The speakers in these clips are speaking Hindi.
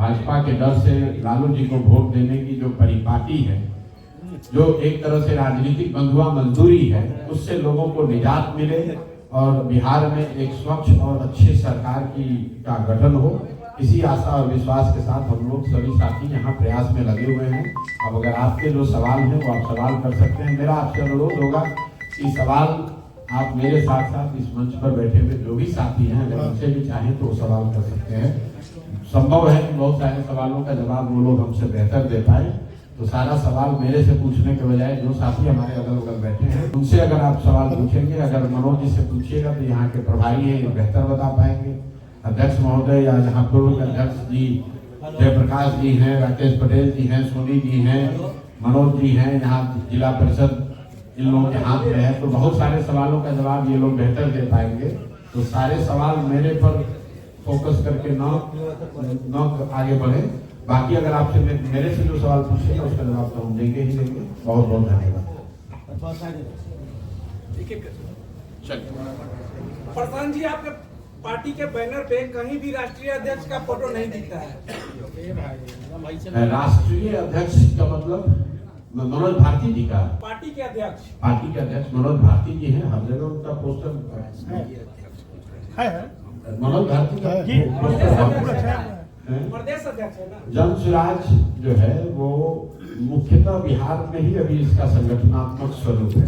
भाजपा के डर से लालू जी को वोट देने की जो परिपाटी है, जो एक तरह से राजनीतिक बंधुआ मजदूरी है, उससे लोगों को निजात मिले और बिहार में एक स्वच्छ और अच्छी सरकार का गठन हो। इसी आशा और विश्वास के साथ हम लोग सभी साथी यहाँ प्रयास में लगे हुए हैं। अब अगर आपके जो सवाल हैं वो आप सवाल कर सकते हैं। मेरा आपसे अनुरोध होगा कि सवाल आप मेरे साथ साथ इस मंच पर बैठे हुए जो भी साथी हैं, अगर उनसे भी चाहें तो सवाल कर सकते हैं। संभव है कि बहुत सारे सवालों का जवाब वो लोग हमसे बेहतर दे पाए, तो सारा सवाल मेरे से पूछने के बजाय जो साथी हमारे अगल बगल बैठे हैं उनसे अगर आप सवाल पूछेंगे, अगर मनोज जी से पूछिएगा तो यहाँ के प्रभारी हैं, ये बेहतर बता पाएंगे। अध्यक्ष महोदय या यहाँ पूर्व अध्यक्ष जी जयप्रकाश जी हैं, राकेश पटेल जी हैं, सोनी जी हैं, मनोज जी हैं, यहाँ जिला परिषद इन लोगों के हाथ में है, तो बहुत सारे सवालों का जवाब ये लोग बेहतर दे पाएंगे। तो सारे सवाल मेरे पर फोकस करके न आगे बढ़े। बाकी अगर आपसे मेरे से जो सवाल पूछेगा उसका जवाब तो हम देंगे ही देंगे। बहुत बहुत धन्यवाद। प्रधान जी, आपके पार्टी के बैनर पे कहीं भी राष्ट्रीय अध्यक्ष का फोटो नहीं दिखता है। राष्ट्रीय अध्यक्ष का मतलब मनोज भारती जी का? पार्टी के अध्यक्ष मनोज भारती जी हैं, हर जगह उनका पोस्टर है। मनोज भारती का प्रदेश अध्यक्ष है ना। जनसुराज जो है वो मुख्यतः बिहार में ही अभी इसका संगठनात्मक स्वरूप है।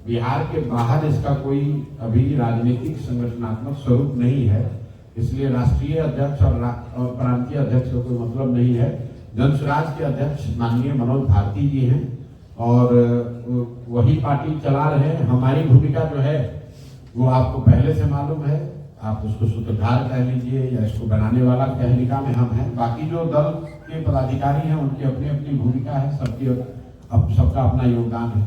बिहार के बाहर इसका कोई अभी राजनीतिक संगठनात्मक स्वरूप नहीं है, इसलिए राष्ट्रीय अध्यक्ष और प्रांतीय अध्यक्ष का कोई मतलब नहीं है। जनसुराज के अध्यक्ष माननीय मनोज भारती जी हैं और वही पार्टी चला रहे हैं। हमारी भूमिका जो है वो आपको पहले से मालूम है, आप उसको सूत्रधार कह लीजिए या इसको बनाने वाला कहलिका में हम हैं। बाकी जो दल के पदाधिकारी हैं उनकी अपनी अपनी भूमिका है, सबका अपना योगदान है।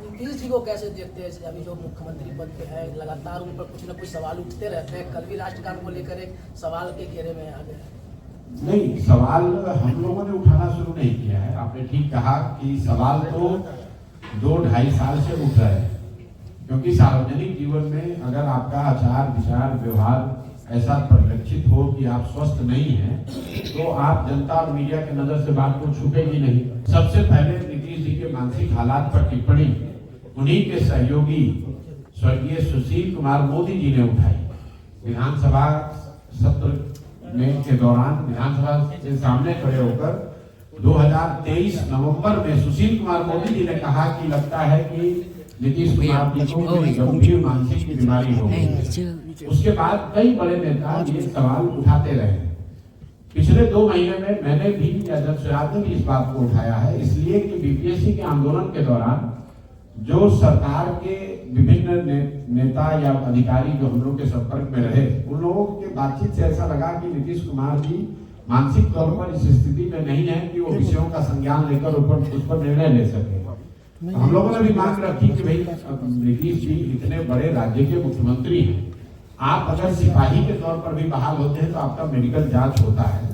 नीतीश जी को कैसे देखते हैं? अभी जो मुख्यमंत्री पद पे है, लगातार उन पर कुछ न कुछ सवाल उठते रहते हैं। कल भी राष्ट्रगान को लेकर एक सवाल के घेरे में आ गए। नहीं, सवाल हम लोगों ने उठाना शुरू नहीं किया है। आपने ठीक कहा कि सवाल तो 2-2.5 साल से उठ रहे हैं, क्योंकि सार्वजनिक जीवन में अगर आपका आचार विचार व्यवहार ऐसा परिलक्षित हो कि आप स्वस्थ नहीं हैं, तो आप जनता और मीडिया के नजर से बात को छुपेगी नहीं। सबसे पहले नीतीश जी के मानसिक हालात पर टिप्पणी उन्हीं के सहयोगी स्वर्गीय सुशील कुमार मोदी जी ने उठाई। विधानसभा सत्र के दौरान विधानसभा के सामने खड़े होकर 2023 नवंबर में सुशील कुमार मोदी जी ने कहा कि लगता है कि नीतीश कुमार जी को गंभीर मानसिक बीमारी हो गई। उसके बाद कई बड़े नेता ये सवाल उठाते रहे। पिछले 2 महीने में मैंने भी या जनसुराज ने भी इस बात को उठाया है, इसलिए कि बीपीएससी के आंदोलन के दौरान जो सरकार के विभिन्न नेता या अधिकारी जो हम लोग के संपर्क में रहे, उन लोगों के बातचीत से ऐसा लगा कि नीतीश कुमार जी मानसिक तौर पर इस स्थिति में नहीं है कि वो विषयों का संज्ञान लेकर उस पर निर्णय ले सके। हम लोगों ने भी मांग रखी कि भाई नीतीश जी इतने बड़े राज्य के मुख्यमंत्री हैं, आप अगर सिपाही के तौर पर भी बहाल होते हैं तो आपका मेडिकल जांच होता है।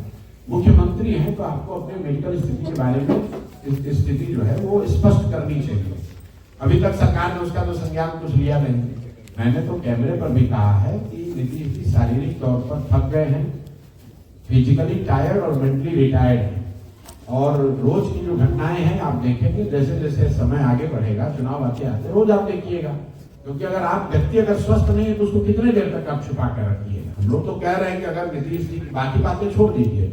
मुख्यमंत्री हैं तो आपको अपने मेडिकल स्थिति के बारे में स्थिति जो है वो स्पष्ट करनी चाहिए। अभी तक सरकार ने उसका तो संज्ञान कुछ लिया नहीं। मैंने तो कैमरे पर भी कहा है कि नीतीश जी शारीरिक तौर पर थक गए हैं, फिजिकली टायर्ड और मेंटली रिटायर्ड हैं, और रोज की जो घटनाएं हैं आप देखेंगे जैसे जैसे समय आगे बढ़ेगा, चुनाव आते आते रोज आप देखिएगा। क्योंकि अगर आप व्यक्ति अगर स्वस्थ नहीं है तो उसको कितने देर तक आप छुपा कर रखिएगा। हम लोग तो कह रहे हैं कि अगर नीतीश जी बाकी बातें छोड़ दीजिए,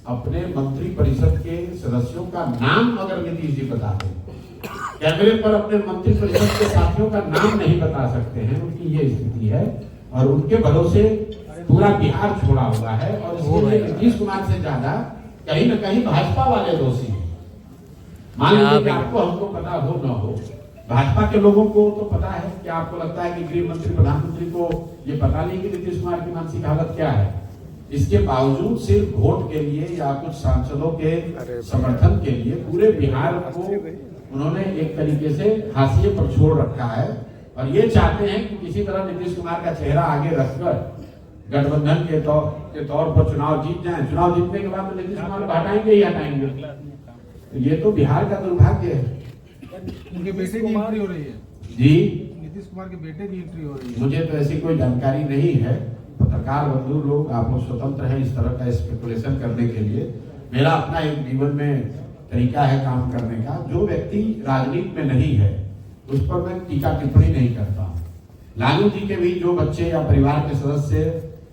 अपने मंत्री परिषद के सदस्यों का नाम अगर नीतीश जी बताते, कैमरे पर अपने मंत्री परिषद के साथियों का नाम नहीं बता सकते हैं, उनकी ये स्थिति है और उनके भरोसे पूरा बिहार छोड़ा हुआ है। और इसके लिए नीतीश कुमार से ज्यादा कहीं न कहीं भाजपा वाले दोषी हैं। मान लीजिए कि आपको हमको पता हो न हो, भाजपा के लोगों को तो पता है। क्या आपको लगता है कि गृह मंत्री प्रधानमंत्री को ये पता नहीं कि नीतीश कुमार की मानसिक हालत क्या है? इसके बावजूद सिर्फ वोट के लिए या कुछ सांसदों के समर्थन के लिए पूरे बिहार को उन्होंने एक तरीके से हाशिए पर छोड़ रखा है और ये चाहते हैं कि किसी तरह नीतीश कुमार का चेहरा आगे रखकर गठबंधन के तौर पर चुनाव जीत जाएं। चुनाव जीतने के बाद तो नीतीश कुमार को हटाएंगे ही हटाएंगे। ये तो बिहार का दुर्भाग्य है। उनके बेटे की एंट्री हो रही है जी, नीतीश कुमार के बेटे की एंट्री हो रही है। मुझे तो ऐसी कोई जानकारी नहीं है, पत्रकार बंधु लोग, आप लोग स्वतंत्र हैं इस तरह का स्पेकुलेशन करने के लिए। मेरा अपना एक जीवन में तरीका है काम करने का। जो व्यक्ति राजनीति में नहीं है उस पर मैं टीका टिप्पणी नहीं करता हूँ। लालू जी के भी जो बच्चे या परिवार के सदस्य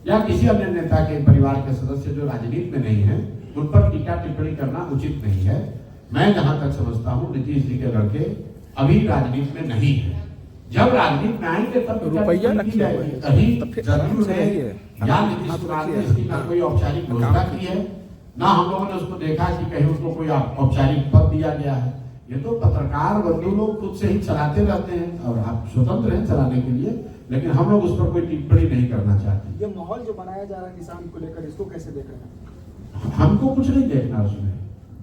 या किसी अन्य नेता के परिवार के सदस्य जो राजनीति में नहीं है उन पर टीका टिप्पणी करना उचित नहीं है। मैं जहां तक समझता हूँ नीतीश जी के लड़के अभी राजनीति में नहीं है। जब राजनीति में आएंगे तब रुपया रखी जाएगी। अभी जदयू ने या नीतीश कुमार ने इसकी ना कोई औपचारिक घोषणा की है, ना हम लोगों ने उसको देखा कि कहीं उसको कोई औपचारिक पद दिया गया है। ये तो पत्रकार बंधु लोग खुद से ही चलाते रहते हैं और आप स्वतंत्र हैं चलाने के लिए, लेकिन हम लोग उस पर कोई टिप्पणी नहीं करना चाहते। ये माहौल जो बनाया जा रहा है किसान को लेकर, इसको कैसे देख रहे हैं? हमको कुछ नहीं देखना उसमें,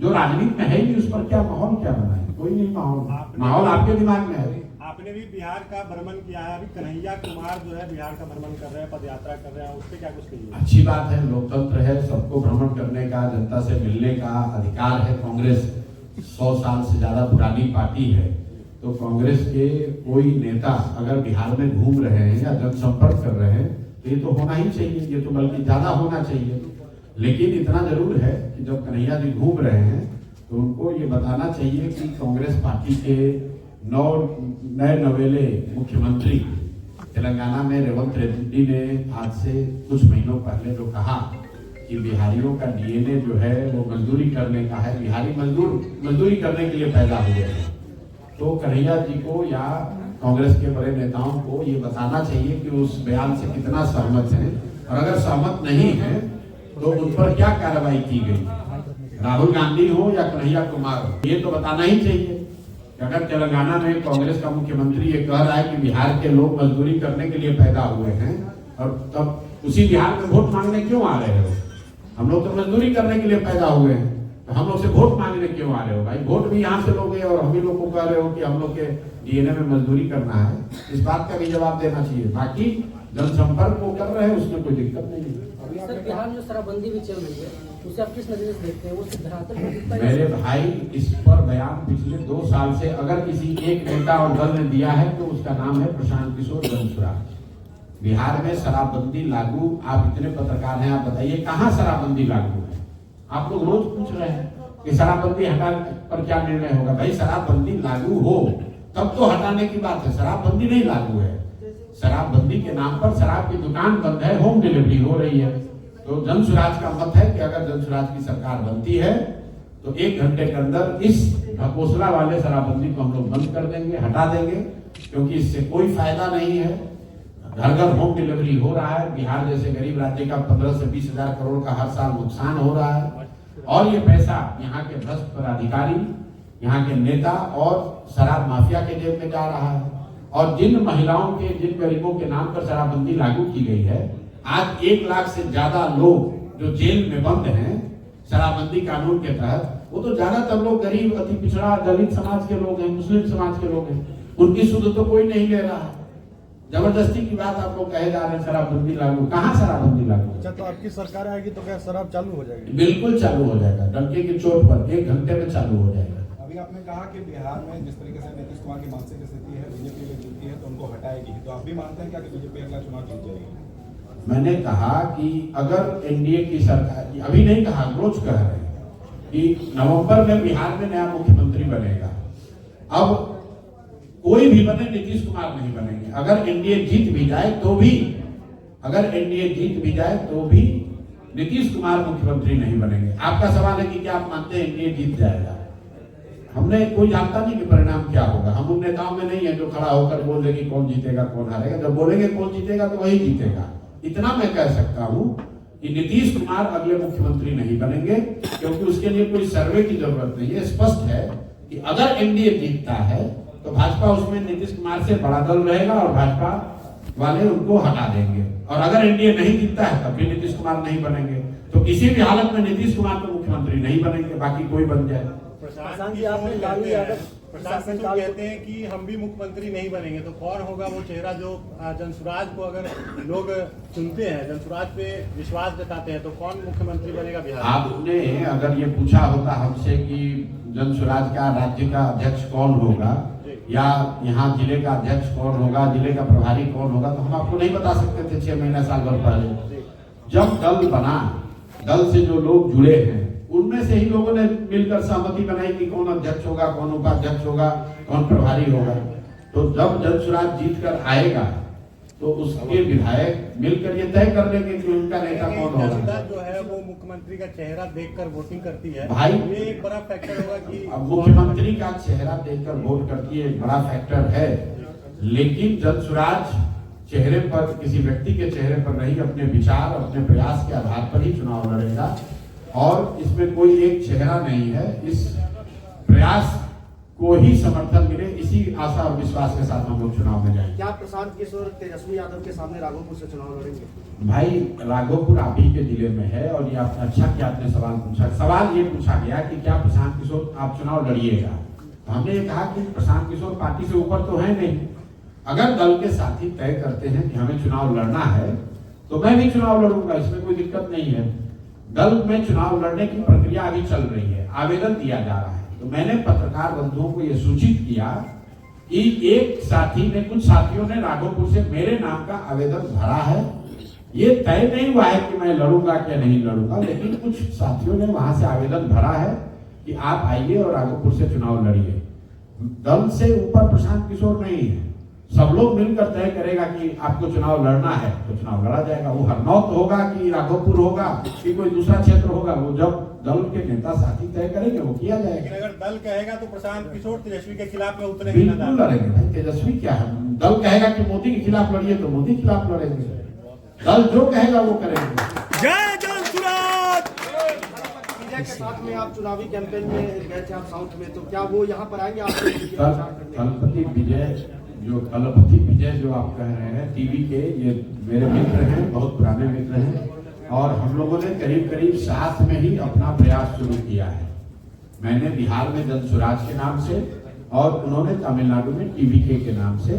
जो राजनीति में है ही उस पर क्या माहौल क्या बना है, कोई नहीं माहौल। माहौल आपके दिमाग में है। आपने भी बिहार का भ्रमण किया है, अभी कन्हैया कुमार जो है बिहार का भ्रमण कर रहे हैं, पद यात्रा कर रहे हैं, उस पर क्या कुछ कहिए? अच्छी बात है, लोकतंत्र है, सबको भ्रमण करने का, जनता से मिलने का अधिकार है। कांग्रेस 100 साल से ज्यादा पुरानी पार्टी है, तो कांग्रेस के कोई नेता अगर बिहार में घूम रहे हैं या जनसंपर्क कर रहे हैं तो ये तो होना ही चाहिए, ये तो बल्कि ज्यादा होना चाहिए। लेकिन इतना जरूर है कि जब कन्हैया जी घूम रहे हैं तो उनको ये बताना चाहिए कि कांग्रेस पार्टी के 9 नए नवेले मुख्यमंत्री तेलंगाना में रेवंत रेड्डी ने आज से कुछ महीनों पहले जो कहा कि बिहारियों का डीएनए जो है वो मजदूरी करने का है, बिहारी मजदूरी करने के लिए पैदा हुए हैं, तो कन्हैया जी को या कांग्रेस के बड़े नेताओं को ये बताना चाहिए कि उस बयान से कितना सहमत है, और अगर सहमत नहीं है तो उन पर क्या कार्रवाई की गई। राहुल गांधी हो या कन्हैया कुमार हो, ये तो बताना ही चाहिए। अगर तेलंगाना में कांग्रेस का मुख्यमंत्री ये कह रहा है कि बिहार के लोग मजदूरी करने के लिए पैदा हुए हैं, और तब उसी बिहार में वोट मांगने क्यों आ रहे हो? हम लोग तो मजदूरी करने के लिए पैदा हुए हैं, तो हम लोग से वोट मांगने क्यों आ रहे हो भाई? वोट भी यहाँ से लोगे और हम ही लोग को कह रहे हो कि हम लोग के डीएनए में मजदूरी करना है। इस बात का भी जवाब देना चाहिए। बाकी जनसंपर्क वो कर रहे हैं, उसमें कोई दिक्कत नहीं है। सर, बिहार में जो शराबबंदी भी चल रही है उसे आप किस नजर से देखते हैं? वो सिद्धांत मेरे भाई, इस पर बयान पिछले 2 साल से अगर किसी एक नेता और दल ने दिया है तो उसका नाम है प्रशांत किशोर जनसुराज। बिहार में शराबबंदी लागू, आप इतने पत्रकार हैं, आप बताइए कहाँ शराबबंदी लागू है? आप लोग रोज पूछ रहे हैं कि शराबबंदी हटा पर क्या निर्णय होगा। भाई शराबबंदी लागू हो तब तो हटाने की बात है, शराबबंदी नहीं लागू है। शराबबंदी के नाम पर शराब की दुकान बंद है, होम डिलीवरी हो रही है। तो जनसुराज का मत है कि अगर जनसुराज की सरकार बनती है तो 1 घंटे के अंदर इस ढकोसला वाले शराबबंदी को हम लोग बंद कर देंगे, हटा देंगे, क्योंकि इससे कोई फायदा नहीं है। घर घर होम डिलीवरी हो रहा है। बिहार जैसे गरीब राज्य का 15 से 20 हजार करोड़ का हर साल नुकसान हो रहा है, और ये पैसा यहाँ के भ्रष्ट पदाधिकारी, यहाँ के नेता और शराब माफिया के जेब में जा रहा है। और जिन महिलाओं के, जिन गरीबों के नाम पर शराबबंदी लागू की गई है, आज 1 लाख से ज्यादा लोग जो जेल में बंद हैं शराबबंदी कानून के तहत, वो तो ज्यादातर लोग गरीब, अति पिछड़ा, दलित समाज के लोग हैं, मुस्लिम समाज के लोग हैं। उनकी सुध तो कोई नहीं ले रहा है। जबरदस्ती की बात आप लोग कहे जा रहे हैं शराबबंदी लागू, कहाँ शराबबंदी लागू? अच्छा, तो आपकी सरकार आएगी तो क्या शराब चालू हो जाएगी? बिल्कुल चालू हो जाएगा, डंके की चोट पर 1 घंटे में चालू हो जाएगा। अभी आपने कहा कि बिहार में जिस तरीके से नीतीश कुमार की मानसिक स्थिति है, बीजेपी में जीतती है तो उनको हटाएगी, तो आप भी मानते हैं क्या कि बीजेपी अगला चुनाव जीत जाएगी? मैंने कहा कि अगर एनडीए की सरकार, अभी नहीं कहा, रोज कह रहे हैं कि नवंबर में बिहार में नया मुख्यमंत्री बनेगा। अब कोई भी बने, नीतीश कुमार नहीं बनेंगे। अगर एनडीए जीत भी जाए तो भी, नीतीश कुमार मुख्यमंत्री नहीं बनेंगे। आपका सवाल है कि क्या आप मानते हैं एनडीए जीत जाएगा? हमने कोई जानता नहीं कि परिणाम क्या होगा। हम उन नेताओं में नहीं है जो खड़ा होकर बोल दे कि कौन जीतेगा कौन हारेगा। जब बोलेंगे कौन जीतेगा तो वही जीतेगा। इतना मैं कह सकता हूं कि नीतीश कुमार अगले मुख्यमंत्री नहीं बनेंगे, क्योंकि उसके लिए कोई सर्वे की जरूरत नहीं है। स्पष्ट है कि अगर एनडीए जीतता है तो भाजपा उसमें नीतीश कुमार से बड़ा दल रहेगा और भाजपा वाले उनको हटा देंगे, और अगर एनडीए नहीं जीतता है तब भी नीतीश कुमार नहीं बनेंगे। तो किसी भी हालत में नीतीश कुमार तो मुख्यमंत्री नहीं बनेंगे, बाकी कोई बन जाए। प्रशांत जी, आपने लालू यादव प्रशासन कहते हैं कि हम भी मुख्यमंत्री नहीं बनेंगे, तो कौन होगा वो चेहरा जो जनसुराज को अगर लोग चुनते हैं, जनसुराज पे विश्वास जताते हैं, तो कौन मुख्यमंत्री बनेगा बिहार? आपने अगर ये पूछा होता हमसे कि जनसुराज का राज्य का अध्यक्ष कौन होगा, या यहाँ जिले का अध्यक्ष कौन होगा, जिले का प्रभारी कौन होगा, तो हम आपको नहीं बता सकते थे 6 महीना साल भर पहले। जब दल बना, दल से जो लोग जुड़े हैं उनमें से ही लोगों ने मिलकर सहमति बनाई कि कौन अध्यक्ष होगा, कौन उपाध्यक्ष होगा, कौन प्रभारी होगा। तो जब जनसुराज जीत कर आएगा तो उसके विधायक मिलकर ये तय कर लेंगे कि उनका नेता कौन होगा। जनता जो है वो मुख्यमंत्री का चेहरा देखकर वोटिंग करती है भाई, ये एक बड़ा फैक्टर होगा कि अब मुख्यमंत्री का चेहरा देखकर वोट करती है, एक बड़ा फैक्टर है, लेकिन जनसुराज चेहरे पर, किसी व्यक्ति के चेहरे पर नहीं, अपने विचार, अपने प्रयास के आधार पर ही चुनाव लड़ेगा। और इसमें कोई एक चेहरा नहीं है, इस प्रयास को ही समर्थन मिले, इसी आशा और विश्वास के साथ हम लोग चुनाव में जाएंगे। क्या प्रशांत किशोर तेजस्वी यादव के सामने राघोपुर से चुनाव लड़ेंगे? भाई, राघोपुर आप ही के जिले में है और ये आप अच्छा क्या आपने सवाल पूछा। सवाल ये पूछा गया कि क्या प्रशांत किशोर आप चुनाव लड़िएगा, तो हमने ये कहा कि प्रशांत किशोर पार्टी से ऊपर तो है नहीं। अगर दल के साथी तय करते हैं कि हमें चुनाव लड़ना है तो मैं भी चुनाव लड़ूंगा, इसमें कोई दिक्कत नहीं है। दल में चुनाव लड़ने की प्रक्रिया अभी चल रही है, आवेदन दिया जा रहा है। तो मैंने पत्रकार बंधुओं को यह सूचित किया कि एक साथी ने, कुछ साथियों ने राघोपुर से मेरे नाम का आवेदन भरा है। ये तय नहीं हुआ है कि मैं लड़ूंगा क्या नहीं लड़ूंगा, लेकिन कुछ साथियों ने वहां से आवेदन भरा है कि आप आइए और राघोपुर से चुनाव लड़िए। दल से ऊपर प्रशांत किशोर नहीं है, सब लोग मिलकर तय करेगा कि आपको चुनाव लड़ना है तो चुनाव लड़ा जाएगा। वो हरनौत होगा कि राघोपुर होगा कि कोई दूसरा क्षेत्र होगा, वो जब दल के नेता साथी तय करेंगे वो किया जाएगा। लेकिन अगर दल कहेगा तो प्रशांत किशोर तेजस्वी के खिलाफ में उतरे ही बिल्कुल लड़ेंगे भाई, तेजस्वी क्या है। दल कहेगा कि मोदी के खिलाफ लड़िए तो मोदी के खिलाफ लड़ेंगे, दल जो कहेगा वो करेंगे। जय जनसुराज। विजय के साथ में आप चुनावी कैंपेन में गए थे आप साउथ में, तो क्या वो यहाँ पर आएंगे आपको? तलपति विजय जो आप कह रहे हैं टीवी के, ये मेरे मित्र हैं, बहुत पुराने मित्र हैं और हम लोगों ने करीब करीब साथ में ही अपना प्रयास शुरू किया है। मैंने बिहार में जनसुराज के नाम से और उन्होंने तमिलनाडु में टीवीके के नाम से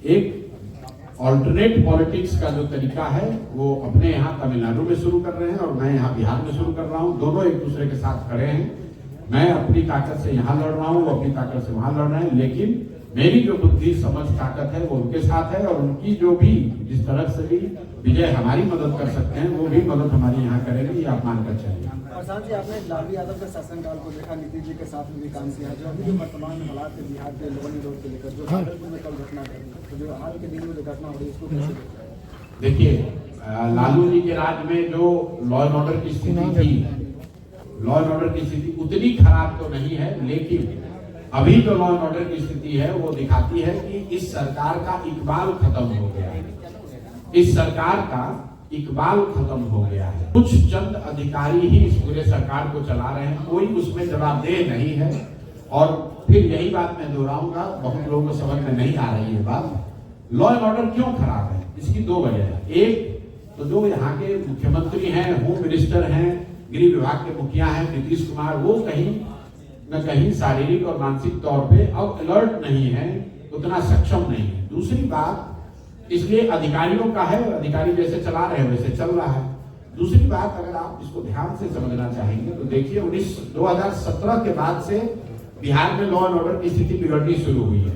एक ऑल्टरनेट पॉलिटिक्स का जो तरीका है वो अपने यहाँ तमिलनाडु में शुरू कर रहे हैं और मैं यहाँ बिहार में शुरू कर रहा हूँ। दोनों एक दूसरे के साथ खड़े हैं, मैं अपनी ताकत से यहाँ लड़ रहा हूँ, वो अपनी ताकत से वहां लड़ रहे हैं, लेकिन मेरी जो बुद्धि समझ ताकत है वो उनके साथ है और उनकी जो भी जिस तरह से भी विजय हमारी मदद कर सकते हैं वो भी मदद हमारी यहाँ करेंगे, ये आप मानकर चलिए। प्रशांत जी, आपने लालू यादव के शासनकाल को देखा, नीतीश जी के साथ में भी काम किया, जो अभी जो वर्तमान हालात है बिहार के लोन विरोध को लेकर, जो भागलपुर में कल घटना घटी, तो जो हाल के दिन में जो घटना हो रही है उसको कैसे देखते हैं? देखिए, लालू जी के राज में जो लॉ एंड ऑर्डर की स्थिति थी, लॉ एंड ऑर्डर की स्थिति उतनी खराब तो नहीं है, लेकिन अभी जो लॉ एंड ऑर्डर की स्थिति है वो दिखाती है कि इस सरकार का इकबाल खत्म हो गया है। इस सरकार का इकबाल खत्म हो गया है। कुछ चंद अधिकारी ही इस पूरे सरकार को चला रहे हैं, कोई उसमें जवाबदेह नहीं है। और फिर यही बात मैं दोहराऊंगा, बहुत लोगों को समझ में नहीं आ रही है बात। लॉ एंड ऑर्डर क्यों खराब है, इसकी दो वजह है। एक तो जो यहाँ के मुख्यमंत्री हैं, होम मिनिस्टर हैं, गृह विभाग के मुखिया हैं नीतीश कुमार, वो कहीं न कहीं शारीरिक और मानसिक तौर पे अब अलर्ट नहीं है, उतना सक्षम नहीं है। दूसरी बात इसलिए अधिकारियों का है, अधिकारी जैसे चला रहे हैं वैसे चल रहा है। दूसरी बात अगर आप इसको ध्यान से समझना चाहेंगे तो देखिए 2017 के बाद से बिहार में लॉ एंड ऑर्डर की स्थिति बिगड़नी शुरू हुई है।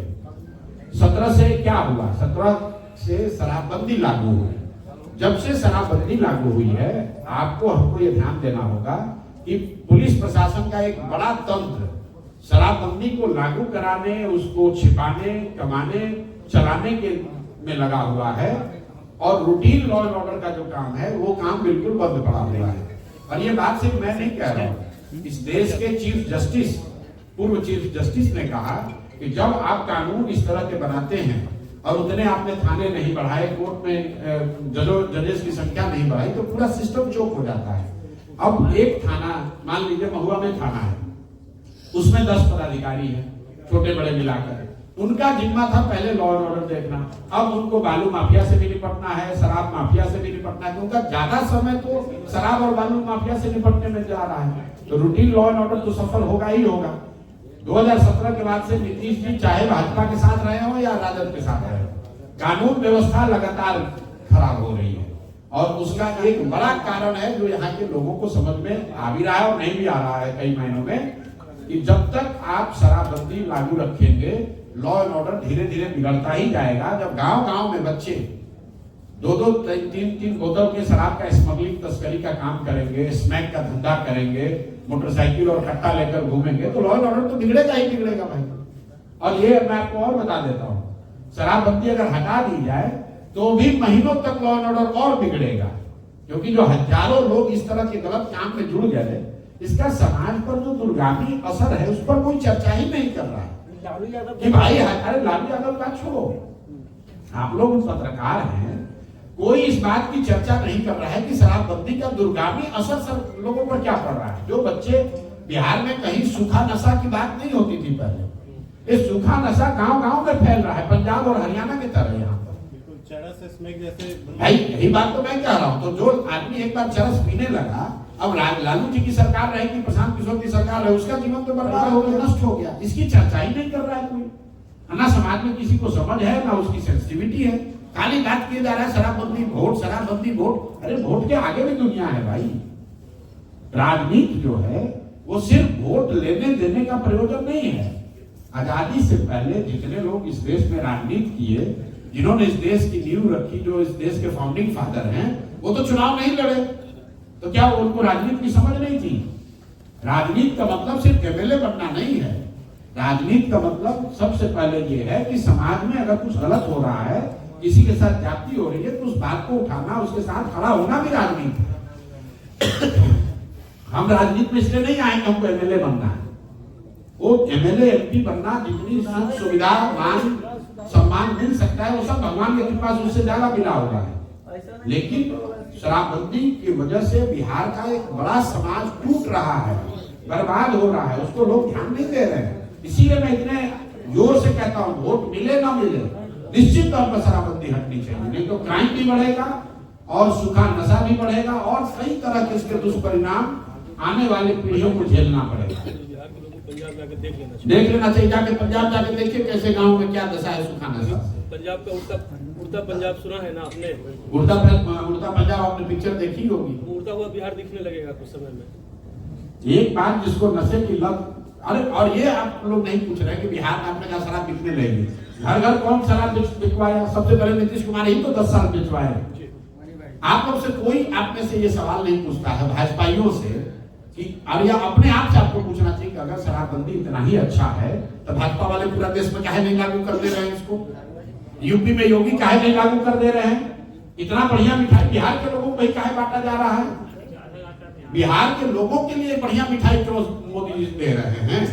17 से क्या हुआ, 17 से शराबबंदी लागू हुई। जब से शराबबंदी लागू हुई है, आपको हमको ये ध्यान देना होगा कि पुलिस प्रशासन का एक बड़ा तंत्र शराबबंदी को लागू कराने, उसको छिपाने, कमाने, चलाने के में लगा हुआ है और रूटीन लॉ एंड ऑर्डर का जो काम है वो काम बिल्कुल बंद पड़ा हुआ है। और ये बात सिर्फ मैं नहीं कह रहा हूँ, इस देश के चीफ जस्टिस, पूर्व चीफ जस्टिस ने कहा कि जब आप कानून इस तरह के बनाते हैं और उतने आपने थाने नहीं बढ़ाए, कोर्ट में जजेस की संख्या नहीं बढ़ाई, तो पूरा सिस्टम चोक हो जाता है। अब एक थाना, मान लीजिए महुआ में थाना है, उसमें 10 पदाधिकारी हैं, छोटे बड़े मिलाकर। उनका जिम्मा था पहले लॉ एंड ऑर्डर देखना, अब उनको बालू माफिया से भी निपटना है, शराब माफिया से भी निपटना है। उनका ज्यादा समय तो शराब और बालू माफिया से निपटने में जा रहा है, तो रूटीन लॉ एंड ऑर्डर तो सफल होगा ही होगा। 2017 के बाद से नीतीश जी चाहे भाजपा के साथ रहे हो या राजद के साथ रहे हो, कानून व्यवस्था लगातार खराब हो रही है। और उसका एक बड़ा कारण है जो यहाँ के लोगों को समझ में आ भी रहा है और नहीं भी आ रहा है कई महीनों में, कि जब तक आप शराबबंदी लागू रखेंगे लॉ एंड ऑर्डर धीरे धीरे बिगड़ता ही जाएगा। जब गांव गांव में बच्चे 2-2, 3-3 बोतल के शराब का स्मगलिंग तस्करी का काम करेंगे, स्मैक का धंधा करेंगे, मोटरसाइकिल और कट्टा लेकर घूमेंगे, तो लॉ एंड ऑर्डर तो बिगड़ेगा ही बिगड़ेगा भाई। और ये मैं आपको और बता देता हूँ, शराबबंदी अगर हटा दी जाए तो भी महीनों तक लॉ एंड ऑर्डर और बिगड़ेगा, क्योंकि जो हजारों लोग इस तरह के गलत काम में जुड़ गए, इसका समाज पर जो दूरगामी असर है उस पर कोई चर्चा ही नहीं कर रहा है कि भाई अरे लालू यादव का छोड़ो, आप लोग पत्रकार हैं, कोई इस बात की चर्चा नहीं कर रहा है कि शराबबंदी का दूरगामी असर सब लोगों पर क्या पड़ रहा है। जो बच्चे बिहार में कहीं सूखा नशा की बात नहीं होती थी पहले, ये सूखा नशा गांव गांव में फैल रहा है, पंजाब और हरियाणा की तरह यहाँ पर। चरस स्मैक जैसे भाई यही बात तो मैं कह रहा हूँ। तो जो आदमी एक बार चरस पीने लगा, अब लालू जी की सरकार रहेगी, प्रशांत किशोर की सरकार है, उसका जीवन तो बर्बाद हो गया, नष्ट हो गया, इसकी चर्चा ही नहीं कर रहा है कोई। ना समाज में किसी को समझ है, ना उसकी सेंसिटिविटी है, खाली बात किया जा रहा है शराबबंदी वोट, शराबबंदी वोट। अरे वोट के आगे भी दुनिया है भाई। राजनीति जो है वो सिर्फ वोट लेने देने का प्रयोजन नहीं है। आजादी से पहले जितने लोग इस देश में राजनीति किए, जिन्होंने इस देश की नींव रखी, जो इस देश के फाउंडिंग फादर हैं, वो तो चुनाव नहीं लड़े, तो क्या उनको राजनीति की समझ नहीं थी? राजनीति का मतलब सिर्फ एमएलए बनना नहीं है। राजनीति का मतलब सबसे पहले ये है कि समाज में अगर कुछ गलत हो रहा है, किसी के साथ जाति हो रही है, तो उस बात को उठाना, उसके साथ खड़ा होना भी राजनीति है। हम राजनीति में इसलिए नहीं आएंगे हमको एमएलए बनना है। वो एमएलए एमपी बनना, जितनी सुख सुविधा मान सम्मान मिल सकता है, वो सब भगवान के कृपा से उससे ज्यादा मिला होगा है। लेकिन शराबबंदी की वजह से बिहार का एक बड़ा समाज टूट रहा है, बर्बाद हो रहा है, उसको लोग ध्यान नहीं दे रहे हैं। इसीलिए मैं इतने जोर से कहता हूँ, वोट मिले ना मिले, निश्चित तौर पर शराबबंदी हटनी चाहिए, नहीं तो क्राइम भी बढ़ेगा और सूखा नशा भी बढ़ेगा और कई तरह के इसके दुष्परिणाम आने वाली पीढ़ियों को झेलना पड़ेगा। देख लेना चाहिए, जाके पंजाब जाके देखिए कैसे गांव में क्या दशा है सूखा नशा। पंजाब का उड़ता पंजाब सुना है ना आपने? उड़ता पंजाब आपने पिक्चर देखी होगी। उड़ता हुआ बिहार दिखने लगेगा कुछ समय में। एक बात जिसको नशे की लत, अरे और ये आप लोग नहीं पूछ रहे कि बिहार में आपने कहा शराब बिकने लगेगी। घर घर कौन शराब बिकवाया? सबसे पहले नीतीश कुमार ही तो 10 साल बिकवाए। आप लोग से कोई आप में से ये सवाल नहीं पूछता है भाजपाइयों से कि और या अपने आप से आपको पूछना चाहिए कि अगर शराबबंदी इतना ही अच्छा है तो भाजपा वाले पूरा देश में काहे नहीं लागू कर दे रहे हैं इसको? यूपी में योगी काहे नहीं लागू कर दे रहे हैं? इतना बढ़िया मिठाई बिहार के लोगों को ही काहे बांटा जा रहा है? बिहार के लोगों के लिए बढ़िया मिठाई क्यों मोदी जी दे रहे हैं?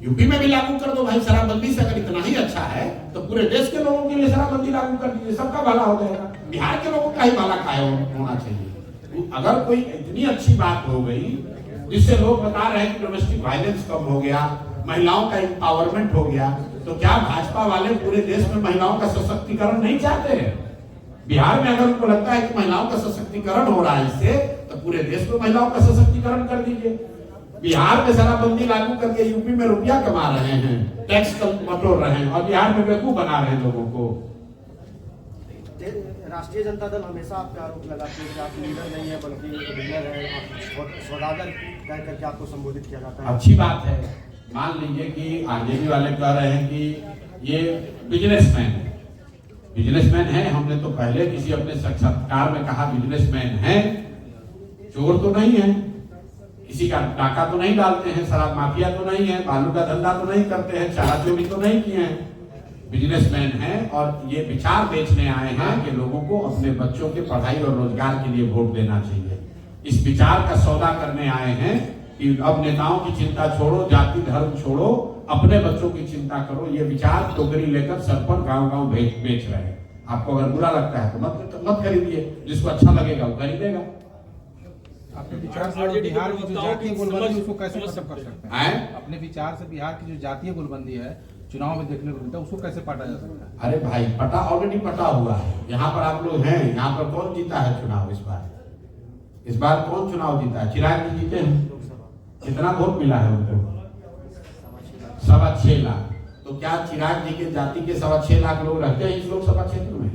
यूपी में भी लागू कर दो भाई शराबबंदी से, अगर इतना ही अच्छा है तो पूरे देश के लोगों के लिए शराबबंदी लागू कर दीजिए, सबका भला हो जाएगा। बिहार के लोगों का ही भला काहे होना चाहिए? अगर कोई इतनी अच्छी बात हो गई जिससे लोग बता रहे हैं कि डोमेस्टिक वायलेंस कम हो गया, महिलाओं का एम्पावरमेंट हो गया, तो क्या भाजपा वाले पूरे देश में महिलाओं का सशक्तिकरण नहीं चाहते हैं? बिहार में अगर उनको लगता है कि महिलाओं का सशक्तिकरण हो रहा है इससे, तो पूरे देश में महिलाओं का सशक्तिकरण कर दीजिए। बिहार में शराबबंदी लागू करके यूपी में रुपया कमा रहे हैं, टैक्स बटोर रहे हैं और बिहार में बेवकूफ बना रहे हैं लोगों को। राष्ट्रीय जनता दल हमेशा आप पे आरोप लगाती है कि आप लीडर नहीं है बल्कि लीडर है, आप सौदागर कह करके आपको संबोधित किया जाता है। अच्छी बात है। मान लीजिए कि आरजेडी वाले कह रहे हैं कि ये बिजनेसमैन है, बिजनेसमैन है। हमने तो पहले किसी अपने साक्षात्कार में कहा बिजनेसमैन है, चोर तो नहीं है, किसी का डाका तो नहीं डालते हैं, शराब माफिया तो नहीं है, बालू का धंधा तो नहीं करते हैं, चारा चोरी तो नहीं किए हैं, बिजनेसमैन हैं। और ये विचार बेचने आए हैं कि लोगों को अपने बच्चों के पढ़ाई और रोजगार के लिए वोट देना चाहिए। इस विचार का सौदा करने आए हैं कि अब नेताओं की चिंता छोड़ो, जाति धर्म छोड़ो, अपने बच्चों की चिंता करो। ये विचार टोकरी लेकर सर पर गाँव-गाँव बेच रहे हैं। आपको अगर बुरा लगता है तो मत खरीदिए, जिसको अच्छा लगेगा वो खरीदेगा। अपने विचार से बिहार की जो जातीय गोलबंदी उसको कैसे खत्म कर सकते हैं? अपने विचार से बिहार की जो जातीय गोलबंदी है चुनाव में देखने को मिलता है, उसको कैसे पाटा जा सकता है? अरे भाई पटा ऑलरेडी पटा हुआ है। यहाँ पर आप लोग हैं, यहाँ पर कौन जीता है चुनाव इस बार? इस बार कौन चुनाव जीता है? चिराग जी जीते हैं। कितना वोट मिला है उनको? 6.25 लाख। तो क्या चिराग जी के जाति के 6.25 लाख लोग रहते हैं इस लोकसभा क्षेत्र में?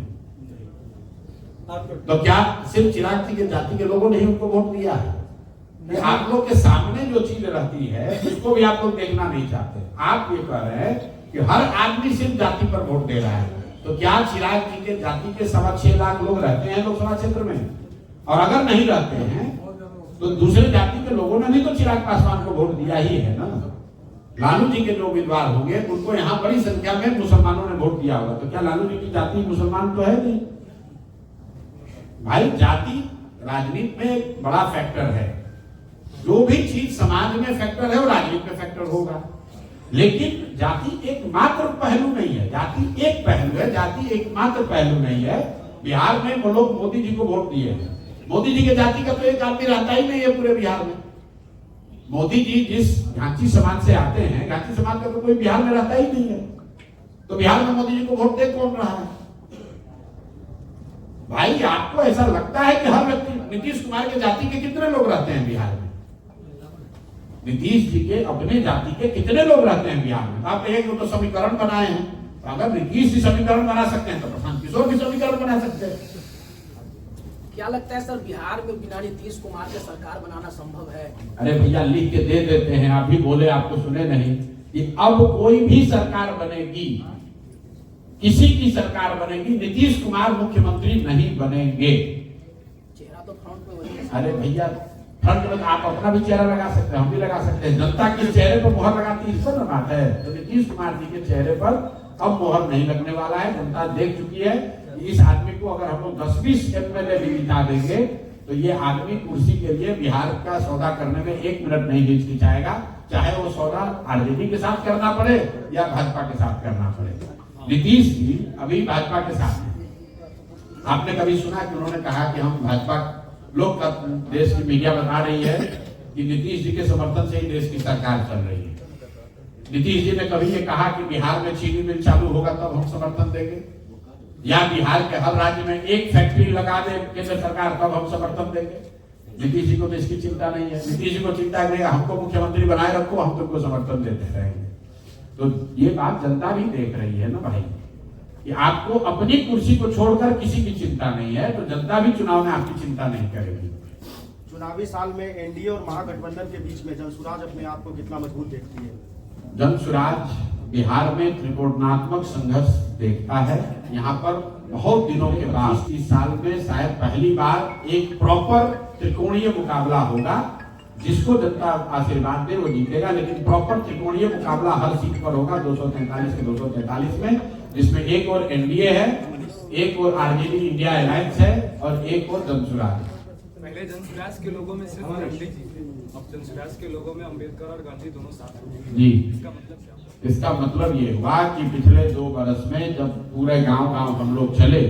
तो क्या सिर्फ चिराग जी के जाति के लोगों ने ही उनको वोट दिया है? आप लोग के सामने जो चीज रहती है उसको भी आप लोग देखना नहीं चाहते। आप ये कह रहे हैं कि हर आदमी सिर्फ जाति पर वोट दे रहा है। तो क्या चिराग जी के जाति के 6.25 लाख लोग रहते हैं लोकसभा क्षेत्र में? और अगर नहीं रहते हैं तो दूसरे जाति के लोगों ने भी तो चिराग पासवान को वोट दिया ही है ना। लालू जी के जो उम्मीदवार होंगे उनको यहाँ बड़ी संख्या में मुसलमानों ने वोट दिया होगा। तो क्या लालू जी की जाति मुसलमान तो है नहीं? भाई जाति राजनीति में एक बड़ा फैक्टर है। जो भी चीज समाज में फैक्टर है वो राजनीति में फैक्टर होगा। लेकिन जाति एकमात्र पहलू नहीं है। जाति एक पहलू है, जाति एकमात्र पहलू नहीं है। बिहार में वो लोग मोदी जी को वोट दिए हैं। मोदी जी के जाति का तो एक आदमी रहता ही नहीं है पूरे बिहार में। मोदी जी जिस घांची समाज से आते हैं, घांची समाज का तो कोई बिहार में रहता ही नहीं है। तो बिहार में मोदी जी को वोट दे कौन रहा है? भाई आपको ऐसा लगता है कि हर व्यक्ति, नीतीश कुमार के जाति के कितने लोग रहते हैं बिहार में? नीतीश जी के अपने जाति के कितने लोग रहते हैं बिहार में? आप एक तो समीकरण बनाए हैं। तो अगर नीतीश जी समीकरण बना सकते हैं तो प्रशांत किशोर भी समीकरण बना सकते हैं। क्या लगता है सर, बिहार में बिना नीतीश कुमार के सरकार बनाना संभव है? अरे भैया लिख के दे देते हैं। आप भी बोले, आपको सुने नहीं कि अब कोई भी सरकार बनेगी, किसी की सरकार बनेगी, नीतीश कुमार मुख्यमंत्री नहीं बनेंगे। चेहरा तो फ्रंट पे वही है। अरे भैया फ्रंट में आप अपना भी चेहरा लगा सकते हैं, हम भी लगा सकते हैं। जनता के चेहरे पर मुहर लगाती है, इस पर ना बात है। तो नीतीश कुमार जी के चेहरे पर अब मुहर नहीं लगने वाला है। जनता देख चुकी है कि इस आदमी को अगर हम लोग 10-20 MLA भी जिता देंगे तो ये आदमी कुर्सी के लिए बिहार का सौदा करने में 1 मिनट नहीं हिचकिचाएगा, चाहे वो सौदा आरजेडी के साथ करना पड़े या भाजपा के साथ करना पड़े। नीतीश जी अभी भाजपा के साथ हैं। आपने कभी सुना कि उन्होंने कहा कि हम भाजपा, लोग देश की मीडिया बता रही है कि नीतीश जी के समर्थन से ही देश की सरकार चल रही है। नीतीश जी ने कभी ये कहा कि बिहार में चीनी मिल चालू होगा तब हम समर्थन देंगे, या बिहार के हर राज्य में एक फैक्ट्री लगा दे केंद्र सरकार तब हम समर्थन देंगे? नीतीश जी को तो इसकी चिंता नहीं है। नीतीश जी को चिंता करेगा हमको मुख्यमंत्री बनाए रखो, हम तुमको समर्थन देते रहेंगे। तो ये बात जनता भी देख रही है ना भाई, कि आपको अपनी कुर्सी को छोड़कर किसी की चिंता नहीं है, तो जनता भी चुनाव में आपकी चिंता नहीं करेगी। चुनावी साल में एनडीए और महागठबंधन के बीच में जनसुराज अपने आप को कितना मजबूत देखती है? जनसुराज बिहार में त्रिकोणात्मक संघर्ष देखता है। यहाँ पर बहुत दिनों के बाद इस साल में शायद पहली बार एक प्रॉपर त्रिकोणीय मुकाबला होगा। जिसको जनता आशीर्वाद दे वो जीतेगा, लेकिन प्रॉपर त्रिकोणीय मुकाबला हर सीट पर होगा 243 के 243 में, जिसमें एक और एनडीए है, एक और आरजेडी इंडिया अलायंस है और एक और जनसुराज। पहले जनसुराज के लोगों में सिर्फ गांधी जी थे, अब जनसुराज के लोगों में अंबेडकर और गांधी दोनों साथ हैं। जी, इसका मतलब क्या? इसका मतलब ये हुआ कि पिछले 2 बरस में जब पूरे गांव हम लोग चले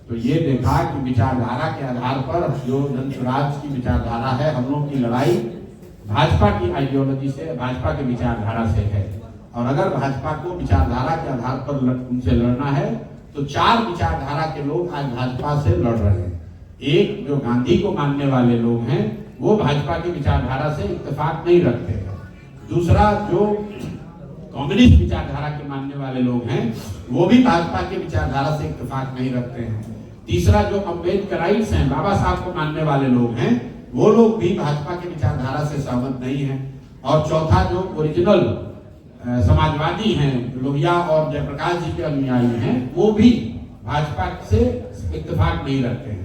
तो ये देखा कि विचारधारा के आधार पर जो जनसुराज की विचारधारा है, हम लोग की लड़ाई भाजपा की आइडियोलॉजी से, भाजपा की विचारधारा से है। और अगर भाजपा को विचारधारा के आधार पर उनसे लड़ना है तो 4 विचारधारा के लोग आज भाजपा से लड़ रहे हैं। एक जो गांधी को मानने वाले लोग हैं वो भाजपा की विचारधारा से इत्तेफाक नहीं रखते हैं। दूसरा जो कम्युनिस्ट विचारधारा के मानने वाले लोग हैं वो भी भाजपा के विचारधारा से इत्तेफाक नहीं रखते हैं। तीसरा जो अम्बेडकराइट्स हैं, बाबा साहब को मानने वाले लोग हैं, वो लोग भी भाजपा की विचारधारा से सहमत नहीं हैं। और चौथा जो ओरिजिनल समाजवादी हैं, लोहिया और जयप्रकाश जी के अनुयायी हैं, वो भी भाजपा से इत्तेफाक नहीं रखते हैं।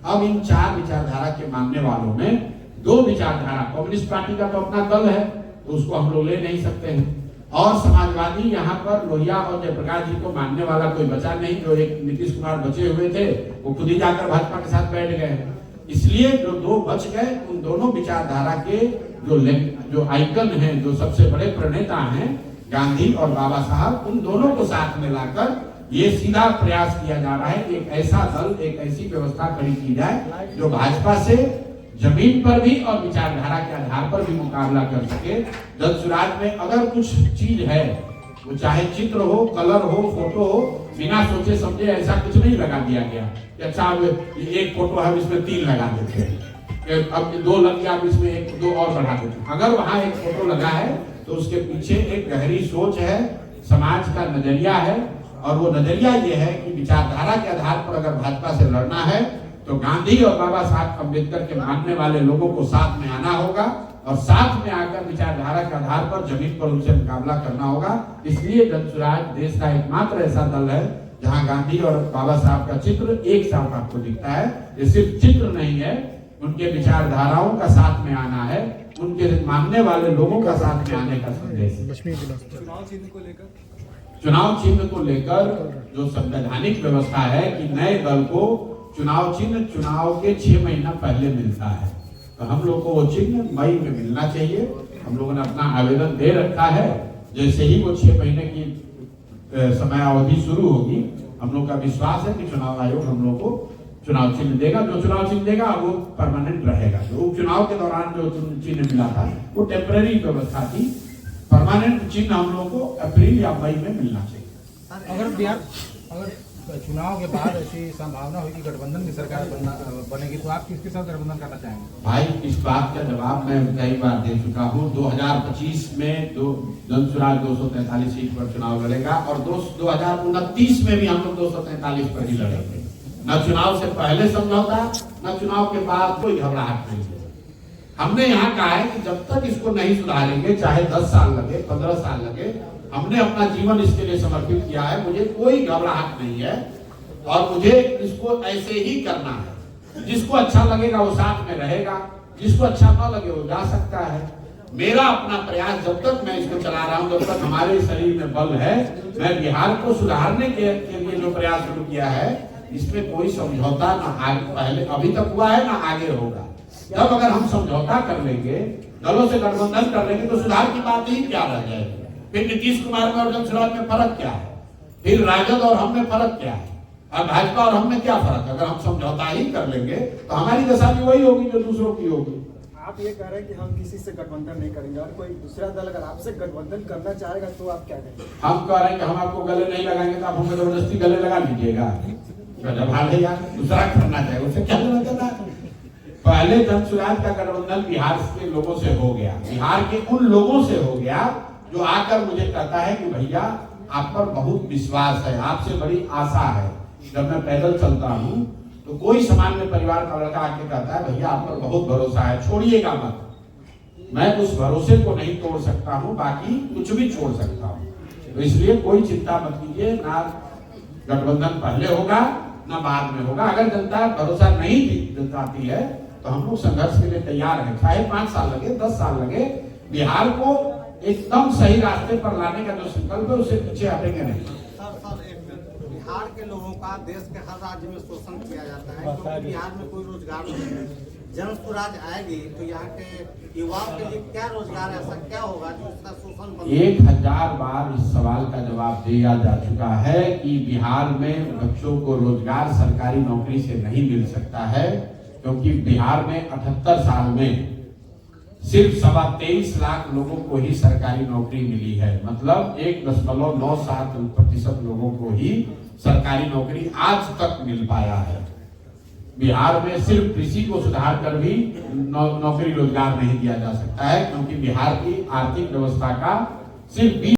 अब इन 4 विचारधारा के मानने वालों में 2 विचारधारा, कम्युनिस्ट पार्टी का तो अपना दल है तो उसको हम लोग ले नहीं सकते हैं, और समाजवादी यहाँ पर लोहिया और जयप्रकाश जी को मानने वाला कोई बचा नहीं। जो एक नीतीश कुमार बचे हुए थे वो खुद ही जाकर भाजपा के साथ बैठ गए। इसलिए जो 2 बच गए, उन दोनों विचारधारा के जो आइकन हैं, जो सबसे बड़े प्रणेता हैं, गांधी और बाबा साहब, उन दोनों को साथ में लाकर ये सीधा प्रयास किया जा रहा है कि एक ऐसा दल, एक ऐसी व्यवस्था खड़ी की जाए जो भाजपा से जमीन पर भी और विचारधारा के आधार पर भी मुकाबला कर सके। जनसुराज में अगर कुछ चीज है, वो चाहे चित्र हो, कलर हो, फोटो हो, बिना सोचे समझे ऐसा कुछ नहीं लगा दिया गया। अच्छा एक फोटो है इसमें 3 लगा देते हैं, अब 2 लग गया, अब इसमें 1-2 और बढ़ा देते हैं। अगर वहां एक फोटो लगा है तो उसके पीछे एक गहरी सोच है, समाज का नजरिया है, और वो नजरिया ये है कि विचारधारा के आधार पर अगर भाजपा से लड़ना है तो गांधी और बाबा साहब अम्बेडकर के मानने वाले लोगों को साथ में आना होगा, और साथ में आकर विचारधारा के आधार पर जमीन पर उनसे मुकाबला करना होगा। इसलिए जनसुराज देश का एकमात्र ऐसा दल है जहां गांधी और बाबा साहब का चित्र एक साथ आपको दिखता है। ये सिर्फ चित्र नहीं है, उनके विचारधाराओं का साथ में आना है, उनके मानने वाले लोगों का साथ में आने का संदेश है। चुनाव चिन्ह को लेकर जो संवैधानिक व्यवस्था है कि नए दल को चुनाव चिन्ह चुनाव के 6 महीना पहले मिलता है, तो हम लोग को वो चिन्ह मई में मिलना चाहिए। हम लोगों ने अपना आवेदन दे रखा है। जैसे ही वो 6 महीने की समय अवधि शुरू होगी, हम लोग का विश्वास है कि चुनाव आयोग हम लोग को चुनाव चिन्ह देगा। जो चुनाव चिन्ह देगा वो परमानेंट रहेगा। जो उपचुनाव के दौरान जो चिन्ह मिला था वो टेम्पररी व्यवस्था थी। परमानेंट चिन्ह हम लोग को अप्रैल या मई में मिलना चाहिए। अगर चुनाव के बाद ऐसी संभावना हुई कि गठबंधन की सरकार बनेगी तो आप किसके साथ गठबंधन करना चाहेंगे? भाई, इस बात का जवाब मैं कई बार दे चुका हूँ। 2025 में जनसुराज 243 सीट पर चुनाव लड़ेगा और 2029 में भी हम लोग 243 पर ही लड़ेंगे। न चुनाव से पहले समझौता, न चुनाव के बाद कोई घबराहट नहीं है। हमने यहाँ कहा है कि जब तक इसको नहीं सुधारेंगे, चाहे 10 साल लगे, 15 साल लगे, हमने अपना जीवन इसके लिए समर्पित किया है। मुझे कोई घबराहट नहीं है और मुझे इसको ऐसे ही करना है। जिसको अच्छा लगेगा वो साथ में रहेगा, जिसको अच्छा न लगे वो जा सकता है। मेरा अपना प्रयास, जब तक मैं इसको चला रहा हूं, जब तक हमारे शरीर में बल है, मैं बिहार को सुधारने के लिए जो प्रयास शुरू किया है, इसमें कोई समझौता न आगे पहले अभी तक हुआ है न आगे होगा। जब अगर हम समझौता कर लेंगे, दलों से गठबंधन कर लेंगे, तो सुधार की बात ही क्या रह जाएगी। फिर नीतीश कुमार में और जनसुराज में फर्क क्या है? फिर राजद और हम में फर्क क्या है? और भाजपा और हम में क्या फर्क है? अगर हम समझौता ही कर लेंगे तो हमारी दशा भी वही होगी जो दूसरों की होगी। आप ये कह रहे हैं कि हम किसी से गठबंधन नहीं करेंगे और कोई दूसरा दल अगर आपसे गठबंधन करना चाहेगा तो आप क्या कहेंगे? हम कह रहे हैं कि हम आपको गले नहीं लगाएंगे तो आप हमें जबरदस्ती गले लगा लीजिएगा। दूसरा करना चाहिए, उसे क्या लेना देना। पहले जनसुराज का गठबंधन बिहार के लोगों से हो गया, बिहार के उन लोगों से हो गया जो आकर मुझे कहता है कि भैया आप पर बहुत विश्वास है, आपसे बड़ी आशा है। जब मैं पैदल चलता हूँ तो कोई सामान्य परिवार का लड़का आके कहता है भैया आप पर बहुत भरोसा है, छोड़िएगा मत। मैं उस भरोसे को नहीं तोड़ सकता हूँ, बाकी कुछ भी छोड़ सकता हूँ। तो इसलिए कोई चिंता मत कीजिए, ना गठबंधन पहले होगा ना बाद में होगा। अगर जनता भरोसा नहीं जताती है तो हम लोग संघर्ष के लिए तैयार हैं, चाहे 5 साल लगे, 10 साल लगे। बिहार को एकदम सही रास्ते पर लाने का जो संकल्प है उससे पीछे हटेंगे नहीं। बिहार के लोगों का देश के हर राज्य में शोषण किया जाता है, क्योंकि बिहार में कोई रोजगार नहीं है। जनसुराज आएगी तो यहाँ के युवाओं के लिए क्या रोजगार, ऐसा क्या होगा जो इसका शोषण? 1000 बार इस सवाल का जवाब दिया जा चुका है कि बिहार में बच्चों को रोजगार सरकारी नौकरी से नहीं मिल सकता है, क्योंकि बिहार में 78 साल में सिर्फ 23.25 लाख लोगों को ही सरकारी नौकरी मिली है। मतलब 1.97% लोगों को ही सरकारी नौकरी आज तक मिल पाया है। बिहार में सिर्फ कृषि को सुधार कर भी नौकरी रोजगार नहीं दिया जा सकता है, क्योंकि बिहार की आर्थिक व्यवस्था का सिर्फ